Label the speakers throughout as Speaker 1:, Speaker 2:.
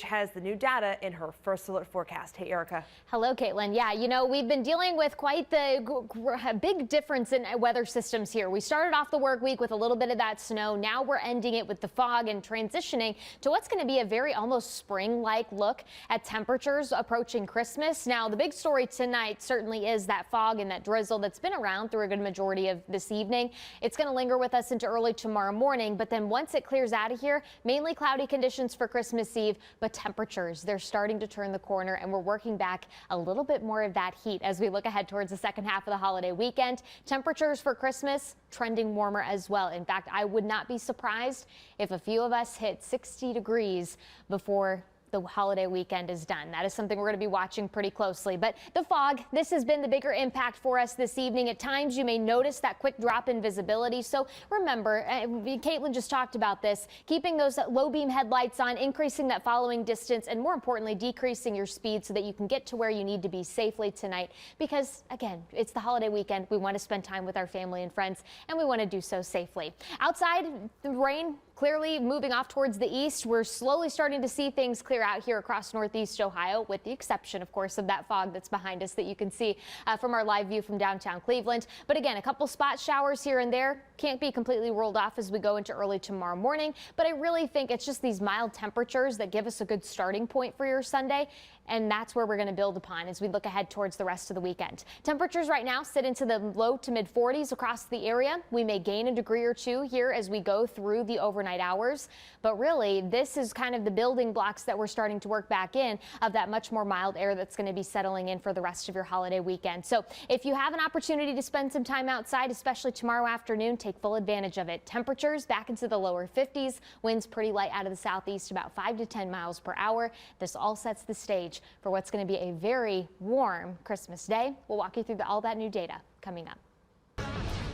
Speaker 1: has the new data in her first alert forecast. Hey, Erika.
Speaker 2: Hello, Caitlin. Yeah, we've been dealing with quite the big difference in weather systems here. We started off the work week with a little bit of that snow. Now we're ending it with the fog and transitioning to what's going to be a very almost spring-like look at temperatures approaching Christmas. Now, the big story tonight certainly is that fog and that drizzle that's been around through a good majority of this evening. It's going to linger with us into early tomorrow morning, but then once it clears out of here, mainly cloudy conditions for Christmas Eve, but temperatures, they're starting to turn the corner, and we're working back a little bit more of that heat as we look ahead towards the second half of the holiday weekend. Temperatures for Christmas trending warmer as well. In fact, I would not be surprised if a few of us hit 60 degrees before the holiday weekend is done. That is something we're going to be watching pretty closely. But the fog, this has been the bigger impact for us this evening. At times you may notice that quick drop in visibility. So remember, Caitlin just talked about this, keeping those low beam headlights on, increasing that following distance, and more importantly, decreasing your speed so that you can get to where you need to be safely tonight. Because again, it's the holiday weekend. We want to spend time with our family and friends, and we want to do so safely. Outside, the rain clearly moving off towards the east. We're slowly starting to see things clear out here across northeast Ohio, with the exception, of course, of that fog that's behind us that you can see from our live view from downtown Cleveland. But again, a couple spot showers here and there can't be completely ruled off as we go into early tomorrow morning. But I really think it's just these mild temperatures that give us a good starting point for your Sunday. And that's where we're going to build upon as we look ahead towards the rest of the weekend. Temperatures right now sit into the low to mid 40s across the area. We may gain a degree or two here as we go through the overnight hours. But really, this is kind of the building blocks that we're starting to work back in of that much more mild air that's going to be settling in for the rest of your holiday weekend. So if you have an opportunity to spend some time outside, especially tomorrow afternoon, take full advantage of it. Temperatures back into the lower 50s, winds pretty light out of the southeast, about 5 to 10 miles per hour. This all sets the stage for what's going to be a very warm Christmas day. We'll walk you through all that new data coming up.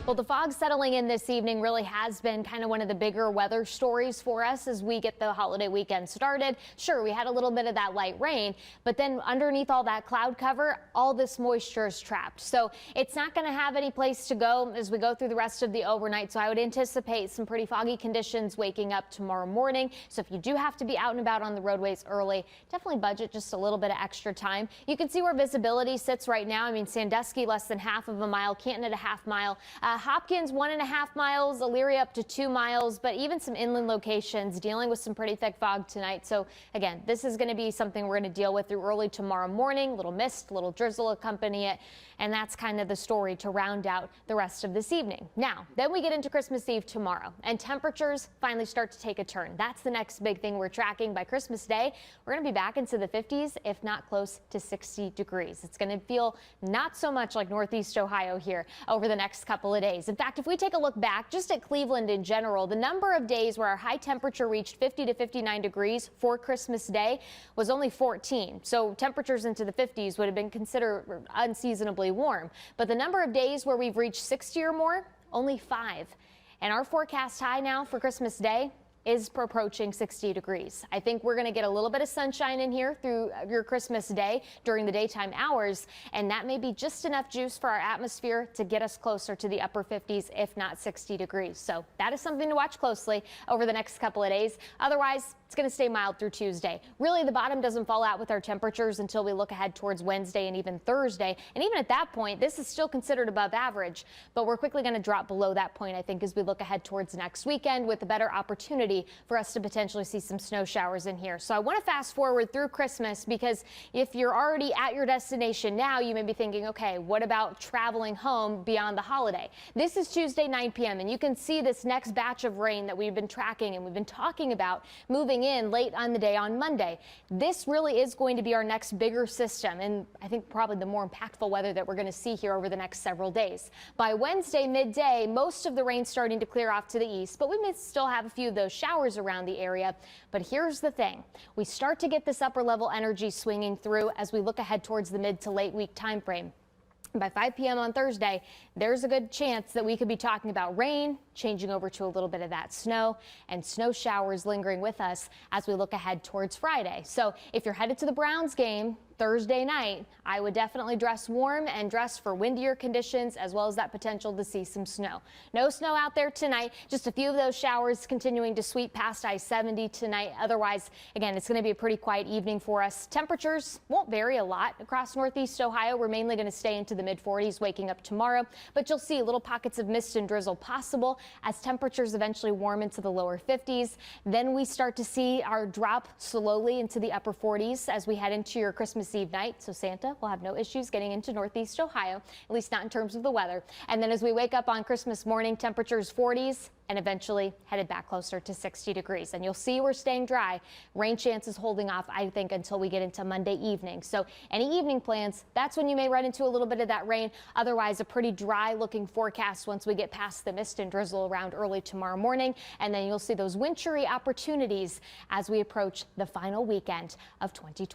Speaker 2: Well, the fog settling in this evening really has been kind of one of the bigger weather stories for us as we get the holiday weekend started. Sure, we had a little bit of that light rain, but then underneath all that cloud cover, all this moisture is trapped. So it's not going to have any place to go as we go through the rest of the overnight. So I would anticipate some pretty foggy conditions waking up tomorrow morning. So if you do have to be out and about on the roadways early, definitely budget just a little bit of extra time. You can see where visibility sits right now. I mean, Sandusky less than half of a mile, Canton at a half mile. Hopkins 1.5 miles, Elyria up to 2 miles, but even some inland locations dealing with some pretty thick fog tonight. So again, this is going to be something we're going to deal with through early tomorrow morning. Little mist, little drizzle accompany it, and that's kind of the story to round out the rest of this evening. Now, then we get into Christmas Eve tomorrow, and temperatures finally start to take a turn. That's the next big thing we're tracking. By Christmas Day, we're going to be back into the 50s, if not close to 60 degrees. It's going to feel not so much like northeast Ohio here over the next couple of days. In fact, if we take a look back just at Cleveland in general, the number of days where our high temperature reached 50 to 59 degrees for Christmas Day was only 14. So temperatures into the 50s would have been considered unseasonably warm. But the number of days where we've reached 60 or more, only 5. And our forecast high now for Christmas Day is approaching 60 degrees. I think we're going to get a little bit of sunshine in here through your Christmas Day during the daytime hours, and that may be just enough juice for our atmosphere to get us closer to the upper 50s, if not 60 degrees. So that is something to watch closely over the next couple of days. Otherwise, it's going to stay mild through Tuesday. Really, the bottom doesn't fall out with our temperatures until we look ahead towards Wednesday and even Thursday. And even at that point, this is still considered above average, but we're quickly going to drop below that point, I think, as we look ahead towards next weekend with a better opportunity for us to potentially see some snow showers in here. So I want to fast forward through Christmas, because if you're already at your destination now, you may be thinking, okay, what about traveling home beyond the holiday? This is Tuesday 9 p.m. and you can see this next batch of rain that we've been tracking and we've been talking about moving in late on the day on Monday. This really is going to be our next bigger system, and I think probably the more impactful weather that we're going to see here over the next several days. By Wednesday midday, most of the rain starting to clear off to the east, but we may still have a few of those showers around the area. But here's the thing. We start to get this upper level energy swinging through as we look ahead towards the mid to late week time frame. By 5 p.m. on Thursday, there's a good chance that we could be talking about rain changing over to a little bit of that snow and snow showers lingering with us as we look ahead towards Friday. So if you're headed to the Browns game Thursday night, I would definitely dress warm and dress for windier conditions, as well as that potential to see some snow. No snow out there tonight, just a few of those showers continuing to sweep past I-70 tonight. Otherwise, again, it's going to be a pretty quiet evening for us. Temperatures won't vary a lot across northeast Ohio. We're mainly going to stay into the mid-40s waking up tomorrow, but you'll see little pockets of mist and drizzle possible as temperatures eventually warm into the lower 50s. Then we start to see our drop slowly into the upper 40s as we head into your Christmas Eve night. So Santa will have no issues getting into northeast Ohio, at least not in terms of the weather. And then as we wake up on Christmas morning, temperatures 40s and eventually headed back closer to 60 degrees. And you'll see we're staying dry. Rain chances holding off, I think, until we get into Monday evening. So any evening plans, that's when you may run into a little bit of that rain. Otherwise, a pretty dry looking forecast once we get past the mist and drizzle around early tomorrow morning. And then you'll see those wintry opportunities as we approach the final weekend of 2020.